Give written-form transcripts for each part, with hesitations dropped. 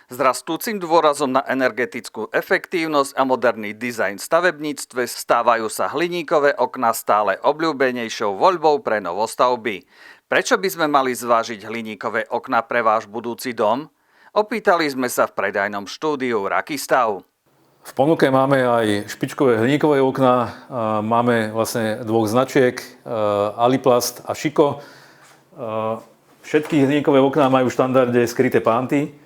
S rastúcim dôrazom na energetickú efektívnosť a moderný dizajn v stavebníctve stávajú sa hliníkové okná stále obľúbenejšou voľbou pre novostavby. Prečo by sme mali zvážiť hliníkové okná pre váš budúci dom? Opýtali sme sa v predajnom štúdiu Rakistav. V ponuke máme aj špičkové hliníkové okná, máme vlastne dvoch značiek, Aliplast a Šiko. Všetky hliníkové okná majú v štandarde skryté pánty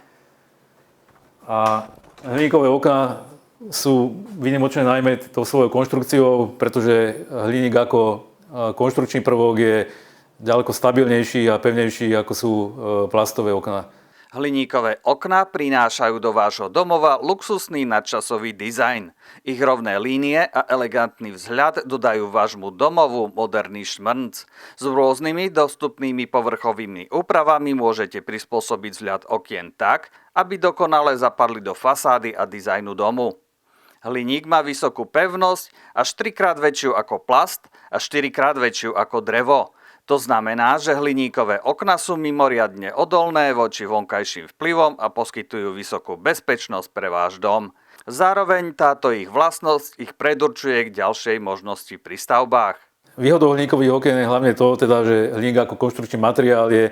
a hliníkové okná sú výnimočné najmä tou svojou konštrukciou, pretože hliník ako konštrukčný prvok je ďaleko stabilnejší a pevnejší ako sú plastové okná. Hliníkové okná prinášajú do vášho domova luxusný nadčasový dizajn. Ich rovné línie a elegantný vzhľad dodajú vášmu domovu moderný šmrnc. S rôznymi dostupnými povrchovými úpravami môžete prispôsobiť vzhľad okien tak, aby dokonale zapadli do fasády a dizajnu domu. Hliník má vysokú pevnosť, až 3-krát väčšiu ako plast a 4-krát väčšiu ako drevo. To znamená, že hliníkové okná sú mimoriadne odolné voči vonkajším vplyvom a poskytujú vysokú bezpečnosť pre váš dom. Zároveň táto ich vlastnosť ich predurčuje k ďalšej možnosti pri stavbách. Výhodou hliníkových okien je hlavne to, že hliník ako konštrukčný materiál je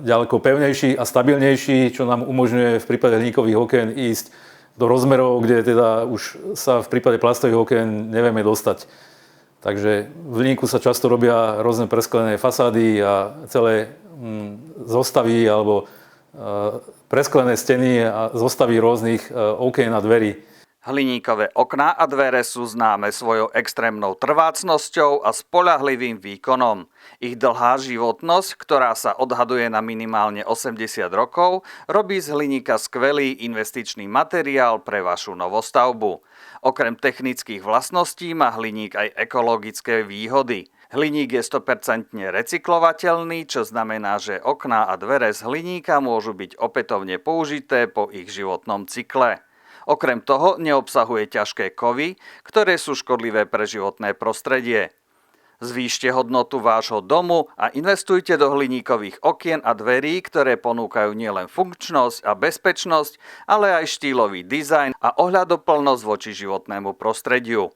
ďaleko pevnejší a stabilnejší, čo nám umožňuje v prípade hliníkových okien ísť do rozmerov, kde teda už sa v prípade plastových okien nevieme dostať. Takže v hliníku sa často robia rôzne presklené fasády a celé zostavy alebo presklené steny a zostavy rôznych okien a dverí. Hliníkové okná a dvere sú známe svojou extrémnou trvácnosťou a spoľahlivým výkonom. Ich dlhá životnosť, ktorá sa odhaduje na minimálne 80 rokov, robí z hliníka skvelý investičný materiál pre vašu novostavbu. Okrem technických vlastností má hliník aj ekologické výhody. Hliník je 100% recyklovateľný, čo znamená, že okná a dvere z hliníka môžu byť opätovne použité po ich životnom cykle. Okrem toho neobsahuje ťažké kovy, ktoré sú škodlivé pre životné prostredie. Zvýšte hodnotu vášho domu a investujte do hliníkových okien a dverí, ktoré ponúkajú nielen funkčnosť a bezpečnosť, ale aj štýlový dizajn a ohľadoplnosť voči životnému prostrediu.